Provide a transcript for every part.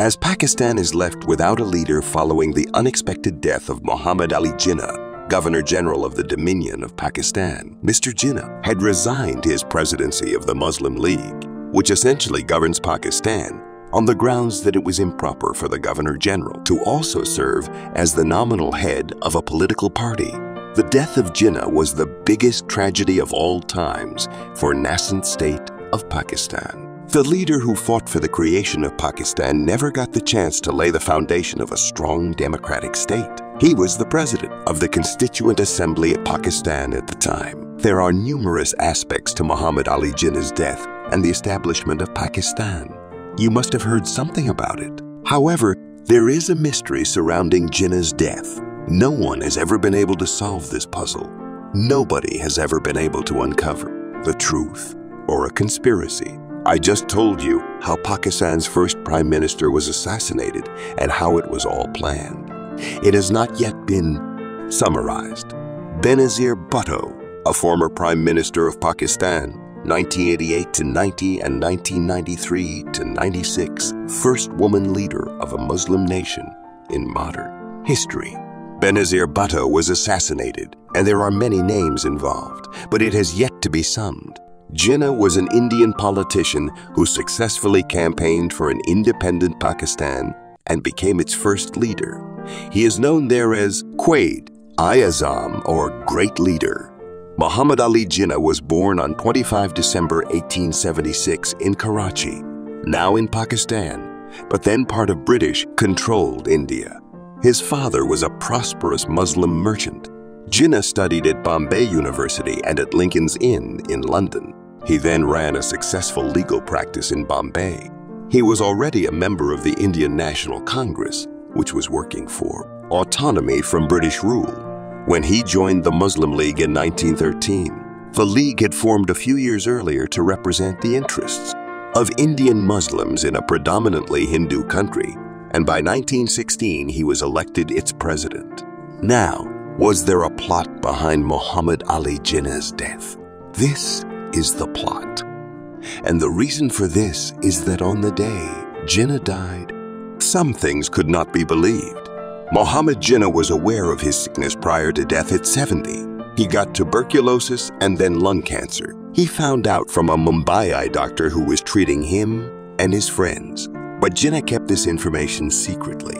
As Pakistan is left without a leader following the unexpected death of Mohammad Ali Jinnah, Governor-General of the Dominion of Pakistan, Mr. Jinnah had resigned his presidency of the Muslim League, which essentially governs Pakistan, on the grounds that it was improper for the Governor-General to also serve as the nominal head of a political party. The death of Jinnah was the biggest tragedy of all times for nascent state of Pakistan. The leader who fought for the creation of Pakistan never got the chance to lay the foundation of a strong democratic state. He was the president of the Constituent Assembly of Pakistan at the time. There are numerous aspects to Muhammad Ali Jinnah's death and the establishment of Pakistan. You must have heard something about it. However, there is a mystery surrounding Jinnah's death. No one has ever been able to solve this puzzle. Nobody has ever been able to uncover the truth or a conspiracy. I just told you how Pakistan's first prime minister was assassinated and how it was all planned. It has not yet been summarized. Benazir Bhutto, a former prime minister of Pakistan, 1988 to 90 and 1993 to 96, first woman leader of a Muslim nation in modern history. Benazir Bhutto was assassinated, and there are many names involved, but it has yet to be summed. Jinnah was an Indian politician who successfully campaigned for an independent Pakistan and became its first leader. He is known there as Quaid-e-Azam, or Great Leader. Muhammad Ali Jinnah was born on 25 December 1876 in Karachi, now in Pakistan, but then part of British-controlled India. His father was a prosperous Muslim merchant. Jinnah studied at Bombay University and at Lincoln's Inn in London. He then ran a successful legal practice in Bombay. He was already a member of the Indian National Congress, which was working for autonomy from British rule. When he joined the Muslim League in 1913, the League had formed a few years earlier to represent the interests of Indian Muslims in a predominantly Hindu country, and by 1916 he was elected its president. Now, was there a plot behind Muhammad Ali Jinnah's death? This is the plot. And the reason for this is that on the day Jinnah died, some things could not be believed. Mohammad Jinnah was aware of his sickness prior to death at 70. He got tuberculosis and then lung cancer. He found out from a Mumbai doctor who was treating him and his friends, but Jinnah kept this information secretly.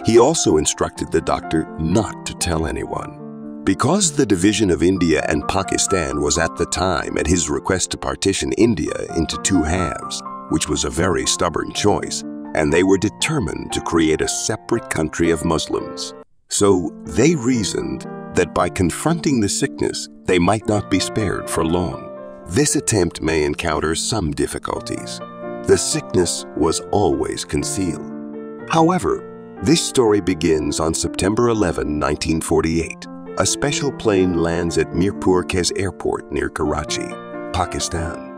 He also instructed the doctor not to tell anyone. Because the division of India and Pakistan was at the time at his request to partition India into two halves, which was a very stubborn choice, and they were determined to create a separate country of Muslims. So they reasoned that by confronting the sickness, they might not be spared for long. This attempt may encounter some difficulties. The sickness was always concealed. However, this story begins on September 11, 1948. A special plane lands at Mirpur Kez Airport near Karachi, Pakistan.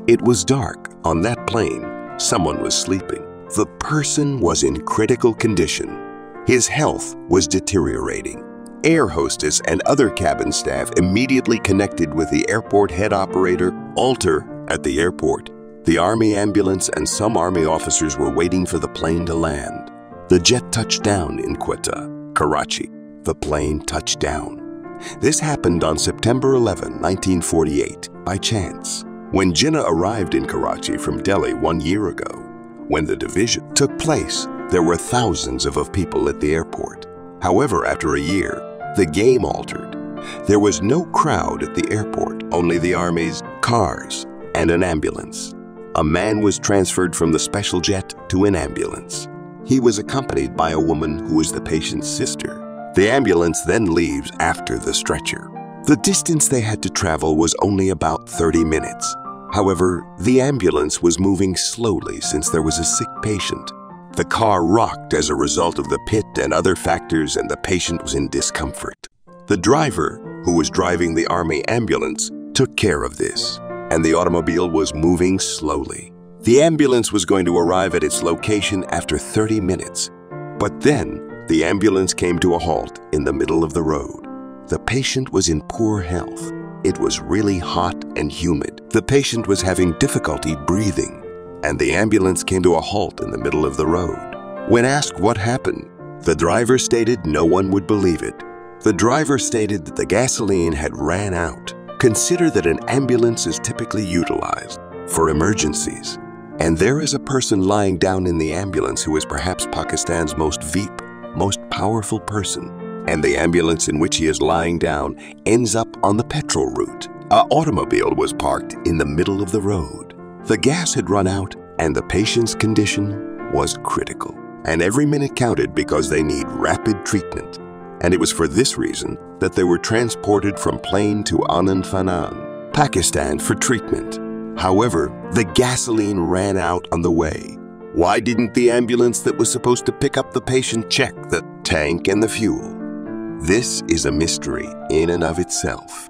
It was dark. On that plane, someone was sleeping. The person was in critical condition. His health was deteriorating. Air hostess and other cabin staff immediately connected with the airport head operator, Alter, at the airport. The Army ambulance and some Army officers were waiting for the plane to land. The jet touched down in Quetta, Karachi. The plane touched down. This happened on September 11, 1948, by chance. When Jinnah arrived in Karachi from Delhi 1 year ago, when the division took place, there were thousands of people at the airport. However, after a year, the game altered. There was no crowd at the airport, only the Army's cars and an ambulance. A man was transferred from the special jet to an ambulance. He was accompanied by a woman who was the patient's sister. The ambulance then leaves after the stretcher. The distance they had to travel was only about 30 minutes. However, the ambulance was moving slowly since there was a sick patient. The car rocked as a result of the pit and other factors, and the patient was in discomfort. The driver, who was driving the Army ambulance, took care of this, and the automobile was moving slowly. The ambulance was going to arrive at its location after 30 minutes, but then the ambulance came to a halt in the middle of the road. The patient was in poor health. It was really hot and humid. The patient was having difficulty breathing. and the ambulance came to a halt in the middle of the road. When asked what happened, the driver stated no one would believe it. The driver stated that the gasoline had ran out. Consider that an ambulance is typically utilized for emergencies, and there is a person lying down in the ambulance who is perhaps Pakistan's most powerful person, and the ambulance in which he is lying down ends up on the petrol route. An automobile was parked in the middle of the road. The gas had run out, and the patient's condition was critical, and every minute counted because they need rapid treatment. And it was for this reason that they were transported from plane to Anand, Pakistan for treatment. However, the gasoline ran out on the way. Why didn't the ambulance that was supposed to pick up the patient check the tank and the fuel? This is a mystery in and of itself.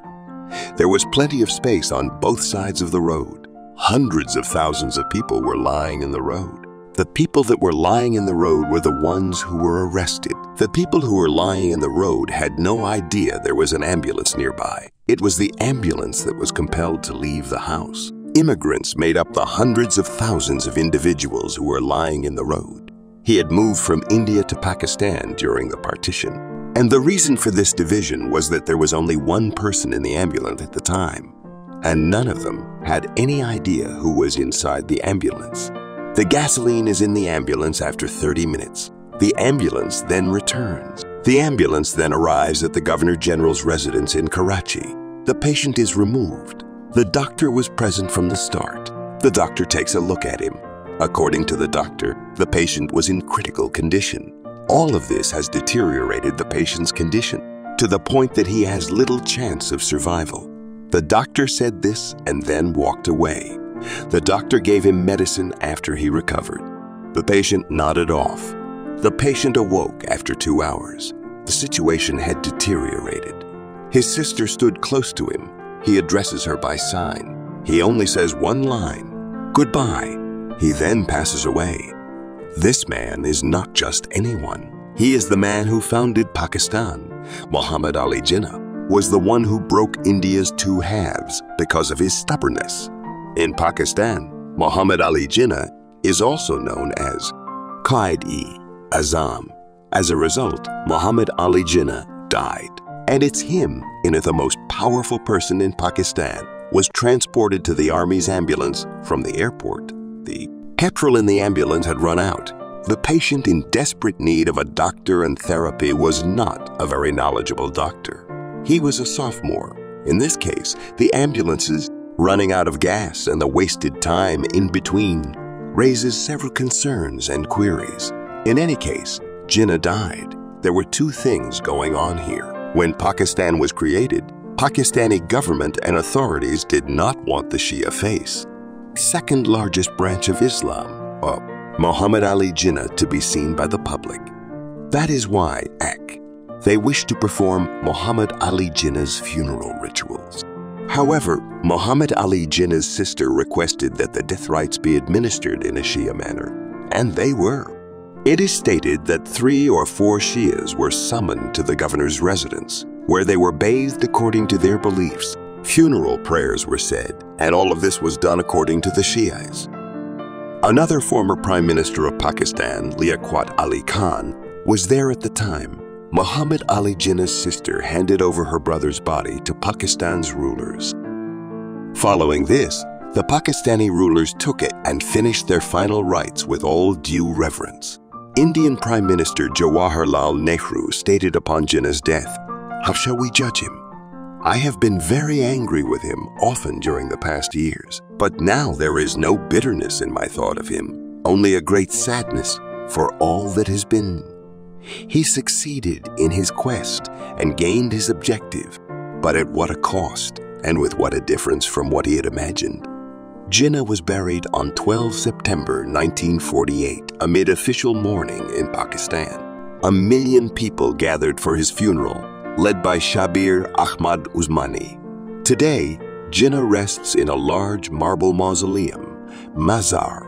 There was plenty of space on both sides of the road. Hundreds of thousands of people were lying in the road. The people that were lying in the road were the ones who were arrested. The people who were lying in the road had no idea there was an ambulance nearby. It was the ambulance that was compelled to leave the house. Immigrants made up the hundreds of thousands of individuals who were lying in the road. He had moved from India to Pakistan during the partition. And the reason for this division was that there was only one person in the ambulance at the time, and none of them had any idea who was inside the ambulance. The gasoline is in the ambulance after 30 minutes. The ambulance then returns. The ambulance then arrives at the Governor General's residence in Karachi. The patient is removed. The doctor was present from the start. The doctor takes a look at him. According to the doctor, the patient was in critical condition. All of this has deteriorated the patient's condition to the point that he has little chance of survival. The doctor said this and then walked away. The doctor gave him medicine after he recovered. The patient nodded off. The patient awoke after 2 hours. The situation had deteriorated. His sister stood close to him. He addresses her by sign. He only says one line, "Goodbye." He then passes away. This man is not just anyone. He is the man who founded Pakistan. Mohammad Ali Jinnah was the one who broke India's two halves because of his stubbornness. In Pakistan, Mohammad Ali Jinnah is also known as Quaid-e-Azam. As a result, Mohammad Ali Jinnah died. And it's him, the most powerful person in Pakistan, was transported to the army's ambulance from the airport. The petrol in the ambulance had run out. The patient in desperate need of a doctor and therapy was not a very knowledgeable doctor. He was a sophomore. In this case, the ambulances running out of gas and the wasted time in between raises several concerns and queries. In any case, Jinnah died. There were two things going on here. When Pakistan was created, Pakistani government and authorities did not want the Shia faith, second largest branch of Islam, Mohammad Ali Jinnah, to be seen by the public. That is why they wished to perform Mohammad Ali Jinnah's funeral rituals. However, Mohammad Ali Jinnah's sister requested that the death rites be administered in a Shia manner, and they were. It is stated that 3 or 4 Shias were summoned to the governor's residence, where they were bathed according to their beliefs. Funeral prayers were said, and all of this was done according to the Shias. Another former Prime Minister of Pakistan, Liaquat Ali Khan, was there at the time. Mohammad Ali Jinnah's sister handed over her brother's body to Pakistan's rulers. Following this, the Pakistani rulers took it and finished their final rites with all due reverence. Indian Prime Minister Jawaharlal Nehru stated upon Jinnah's death, "How shall we judge him? I have been very angry with him often during the past years, but now there is no bitterness in my thought of him, only a great sadness for all that has been. He succeeded in his quest and gained his objective, but at what a cost and with what a difference from what he had imagined." Jinnah was buried on 12 September 1948 amid official mourning in Pakistan. 1 million people gathered for his funeral, led by Shabir Ahmad Usmani. Today, Jinnah rests in a large marble mausoleum, Mazar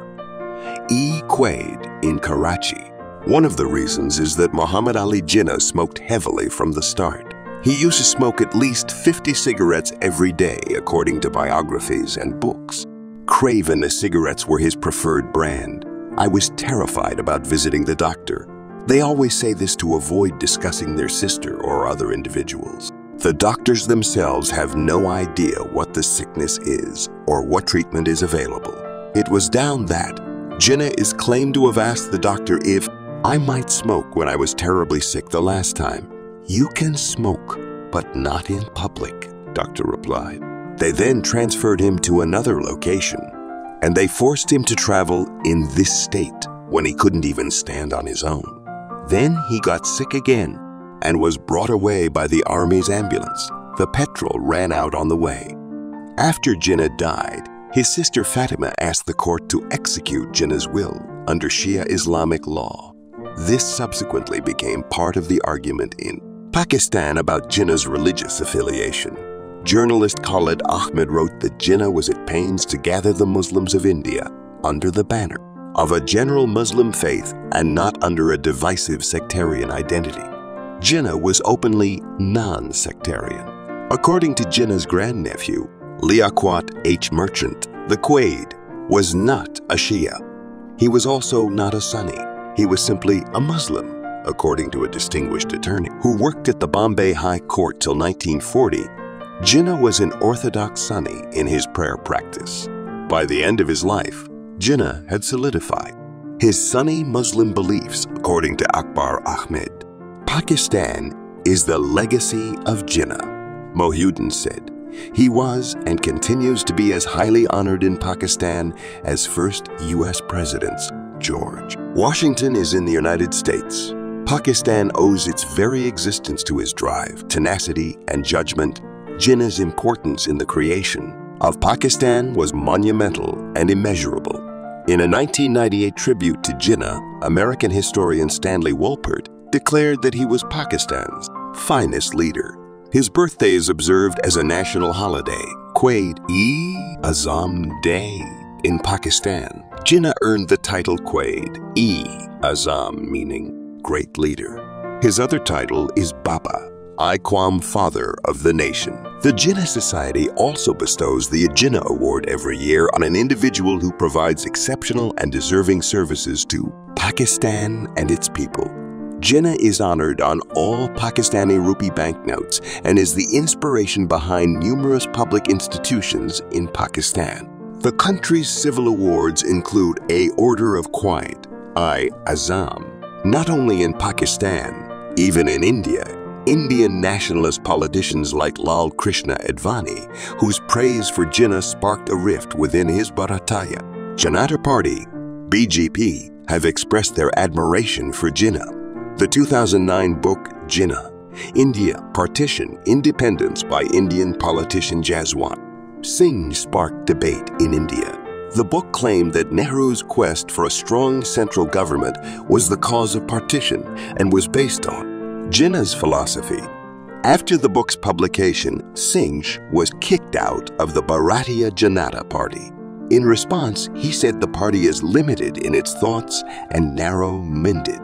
Quaid in Karachi. One of the reasons is that Mohammad Ali Jinnah smoked heavily from the start. He used to smoke at least 50 cigarettes every day, according to biographies and books. Craven cigarettes were his preferred brand. I was terrified about visiting the doctor. They always say this to avoid discussing their sister or other individuals. The doctors themselves have no idea what the sickness is or what treatment is available. It was down that Jinnah is claimed to have asked the doctor if I might smoke when I was terribly sick the last time. "You can smoke, but not in public," doctor replied. They then transferred him to another location, and they forced him to travel in this state when he couldn't even stand on his own. Then he got sick again and was brought away by the army's ambulance. The petrol ran out on the way. After Jinnah died, his sister Fatima asked the court to execute Jinnah's will under Shia Islamic law. This subsequently became part of the argument in Pakistan about Jinnah's religious affiliation. Journalist Khalid Ahmed wrote that Jinnah was at pains to gather the Muslims of India under the banner of a general Muslim faith and not under a divisive sectarian identity. Jinnah was openly non-sectarian. According to Jinnah's grandnephew, Liaquat H. Merchant, the Quaid was not a Shia. He was also not a Sunni. He was simply a Muslim, according to a distinguished attorney who worked at the Bombay High Court till 1940. Jinnah was an orthodox Sunni in his prayer practice. By the end of his life, Jinnah had solidified his Sunni Muslim beliefs, according to Akbar Ahmed. Pakistan is the legacy of Jinnah, Mohudin said. He was and continues to be as highly honored in Pakistan as first U.S. Presidents George Washington is in the United States. Pakistan owes its very existence to his drive, tenacity, and judgment. Jinnah's importance in the creation of Pakistan was monumental and immeasurable. In a 1998 tribute to Jinnah, American historian Stanley Wolpert declared that he was Pakistan's finest leader. His birthday is observed as a national holiday, Quaid-e-Azam Day, in Pakistan. Jinnah earned the title Quaid-e-Azam, meaning great leader. His other title is Baba, Iqam, father of the nation. The Jinnah Society also bestows the Jinnah Award every year on an individual who provides exceptional and deserving services to Pakistan and its people. Jinnah is honored on all Pakistani rupee banknotes and is the inspiration behind numerous public institutions in Pakistan. The country's civil awards include a Order of Quaid-e-Azam. Not only in Pakistan, even in India, Indian nationalist politicians like Lal Krishna Advani, whose praise for Jinnah sparked a rift within his Bharatiya Janata Party, BJP, have expressed their admiration for Jinnah. The 2009 book Jinnah, India, Partition, Independence by Indian politician Jaswant Singh sparked debate in India. The book claimed that Nehru's quest for a strong central government was the cause of partition and was based on Jinnah's philosophy. After the book's publication, Singh was kicked out of the Bharatiya Janata Party. In response, he said the party is limited in its thoughts and narrow-minded.